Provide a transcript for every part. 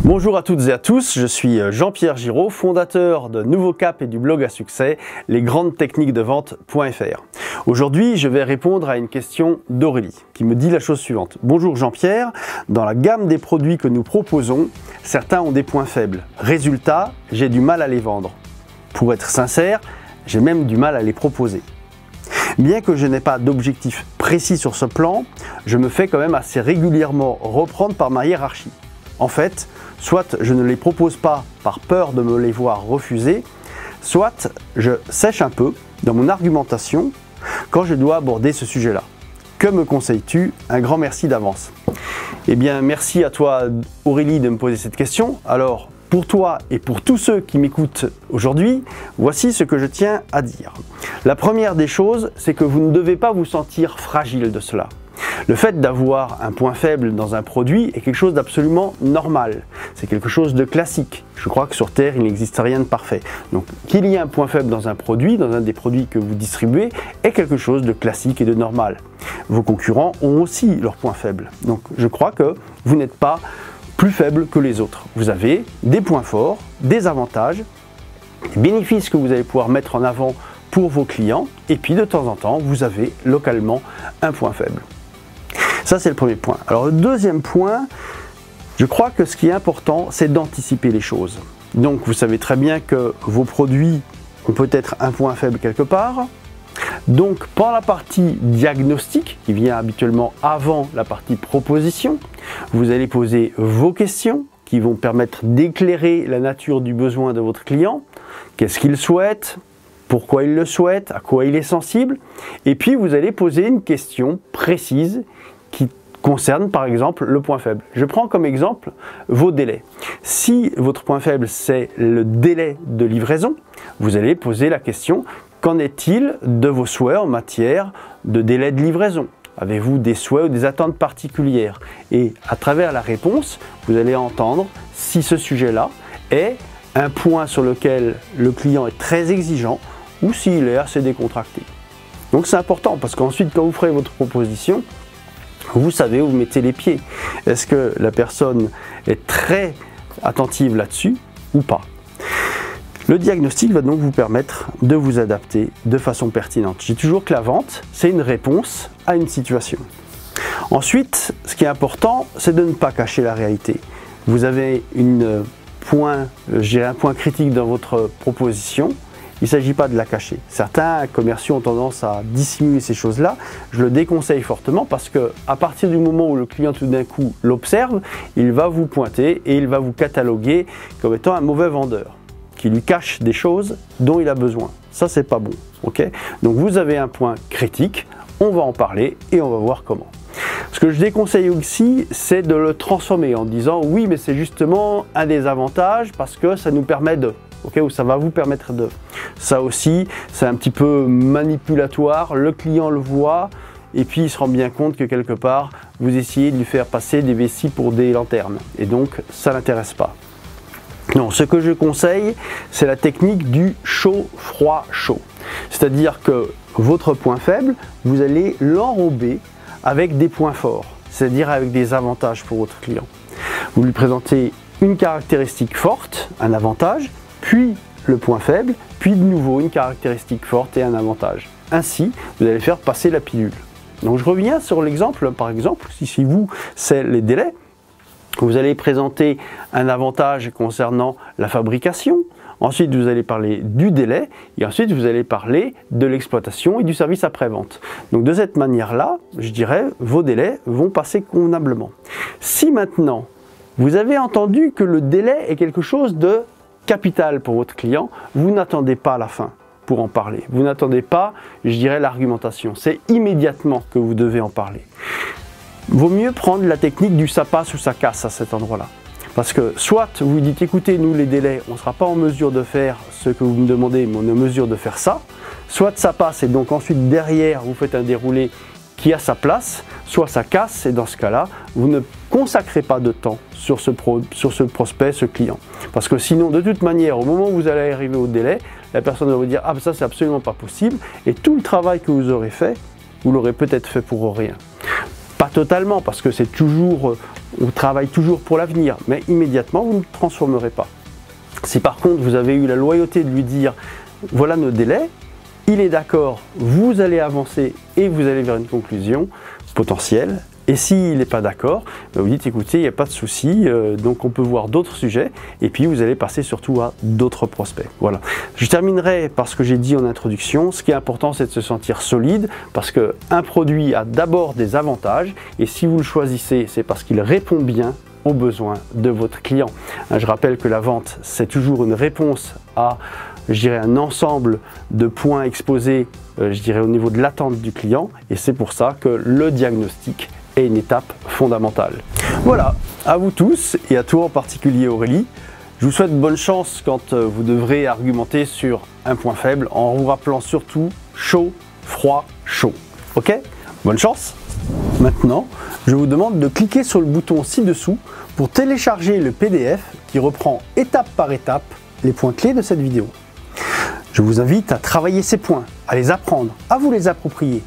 Bonjour à toutes et à tous, je suis Jean-Pierre Giraud, fondateur de Nouveau Cap et du blog à succès, lesgrandestechniquesdevente.fr. Aujourd'hui, je vais répondre à une question d'Aurélie qui me dit la chose suivante. Bonjour Jean-Pierre, dans la gamme des produits que nous proposons, certains ont des points faibles. Résultat, j'ai du mal à les vendre. Pour être sincère, j'ai même du mal à les proposer. Bien que je n'ai pas d'objectif précis sur ce plan, je me fais quand même assez régulièrement reprendre par ma hiérarchie. En fait, soit je ne les propose pas par peur de me les voir refuser, soit je sèche un peu dans mon argumentation quand je dois aborder ce sujet-là. Que me conseilles-tu? Un grand merci d'avance. Eh bien, merci à toi Aurélie de me poser cette question. Alors, pour toi et pour tous ceux qui m'écoutent aujourd'hui, voici ce que je tiens à dire. La première des choses, c'est que vous ne devez pas vous sentir fragile de cela. Le fait d'avoir un point faible dans un produit est quelque chose d'absolument normal. C'est quelque chose de classique. Je crois que sur Terre, il n'existe rien de parfait. Donc, qu'il y ait un point faible dans un produit, dans un des produits que vous distribuez, est quelque chose de classique et de normal. Vos concurrents ont aussi leurs points faibles. Donc, je crois que vous n'êtes pas plus faible que les autres. Vous avez des points forts, des avantages, des bénéfices que vous allez pouvoir mettre en avant pour vos clients. Et puis, de temps en temps, vous avez localement un point faible. Ça, c'est le premier point. Alors, le deuxième point, je crois que ce qui est important, c'est d'anticiper les choses. Donc, vous savez très bien que vos produits ont peut-être un point faible quelque part. Donc, pendant la partie diagnostic, qui vient habituellement avant la partie proposition, vous allez poser vos questions qui vont permettre d'éclairer la nature du besoin de votre client. Qu'est-ce qu'il souhaite ? Pourquoi il le souhaite? À quoi il est sensible? Et puis, vous allez poser une question précise qui concerne par exemple le point faible. Je prends comme exemple vos délais. Si votre point faible c'est le délai de livraison, vous allez poser la question: qu'en est-il de vos souhaits en matière de délai de livraison? Avez-vous des souhaits ou des attentes particulières? Et à travers la réponse, vous allez entendre si ce sujet-là est un point sur lequel le client est très exigeant ou s'il est assez décontracté. Donc c'est important parce qu'ensuite quand vous ferez votre proposition, vous savez où vous mettez les pieds. Est-ce que la personne est très attentive là-dessus ou pas? Le diagnostic va donc vous permettre de vous adapter de façon pertinente. Je dis toujours que la vente, c'est une réponse à une situation. Ensuite, ce qui est important, c'est de ne pas cacher la réalité. Vous avez un point critique dans votre proposition. Il ne s'agit pas de la cacher. Certains commerciaux ont tendance à dissimuler ces choses-là. Je le déconseille fortement parce qu'à partir du moment où le client tout d'un coup l'observe, il va vous pointer et il va vous cataloguer comme étant un mauvais vendeur qui lui cache des choses dont il a besoin. Ça, c'est pas bon. Okay? Donc vous avez un point critique, on va en parler et on va voir comment. Ce que je déconseille aussi, c'est de le transformer en disant oui, mais c'est justement un des avantages parce que ça nous permet de. Okay, ou ça va vous permettre de. Ça aussi, c'est un petit peu manipulatoire, le client le voit et puis il se rend bien compte que quelque part, vous essayez de lui faire passer des vessies pour des lanternes et donc ça ne l'intéresse pas. Non, ce que je conseille, c'est la technique du chaud-froid-chaud. C'est-à-dire que votre point faible, vous allez l'enrober avec des points forts, c'est-à-dire avec des avantages pour votre client. Vous lui présentez une caractéristique forte, un avantage, puis le point faible, puis de nouveau une caractéristique forte et un avantage. Ainsi, vous allez faire passer la pilule. Donc je reviens sur l'exemple, par exemple, si vous, c'est les délais, vous allez présenter un avantage concernant la fabrication, ensuite vous allez parler du délai, et ensuite vous allez parler de l'exploitation et du service après-vente. Donc de cette manière-là, je dirais, vos délais vont passer convenablement. Si maintenant, vous avez entendu que le délai est quelque chose de capital pour votre client, vous n'attendez pas la fin pour en parler. Vous n'attendez pas, je dirais, l'argumentation. C'est immédiatement que vous devez en parler. Vaut mieux prendre la technique du ça passe ou ça casse à cet endroit-là. Parce que soit vous dites écoutez, nous les délais, on ne sera pas en mesure de faire ce que vous me demandez, mais on est en mesure de faire ça. Soit ça passe et donc ensuite derrière vous faites un déroulé qui a sa place, soit ça casse et dans ce cas-là, vous ne consacrez pas de temps sur ce prospect, ce client. Parce que sinon, de toute manière, au moment où vous allez arriver au délai, la personne va vous dire « Ah, ben ça, c'est absolument pas possible » et tout le travail que vous aurez fait, vous l'aurez peut-être fait pour rien. Pas totalement, parce que c'est toujours on travaille toujours pour l'avenir, mais immédiatement, vous ne transformerez pas. Si par contre, vous avez eu la loyauté de lui dire, voilà nos délais, il est d'accord, vous allez avancer et vous allez vers une conclusion potentielle. Et s'il n'est pas d'accord, vous dites écoutez, il n'y a pas de souci, donc on peut voir d'autres sujets et puis vous allez passer surtout à d'autres prospects. Voilà. Je terminerai par ce que j'ai dit en introduction. Ce qui est important, c'est de se sentir solide parce qu'un produit a d'abord des avantages et si vous le choisissez, c'est parce qu'il répond bien aux besoins de votre client. Je rappelle que la vente, c'est toujours une réponse à, je dirais, un ensemble de points exposés, je dirais, au niveau de l'attente du client et c'est pour ça que le diagnostic est une étape fondamentale. Voilà, à vous tous et à toi en particulier Aurélie. Je vous souhaite bonne chance quand vous devrez argumenter sur un point faible en vous rappelant surtout chaud, froid, chaud. Ok? Bonne chance! Maintenant, je vous demande de cliquer sur le bouton ci-dessous pour télécharger le PDF qui reprend étape par étape les points clés de cette vidéo. Je vous invite à travailler ces points, à les apprendre, à vous les approprier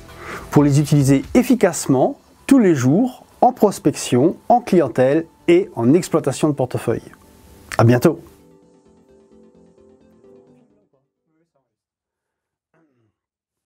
pour les utiliser efficacement tous les jours en prospection, en clientèle et en exploitation de portefeuille. À bientôt!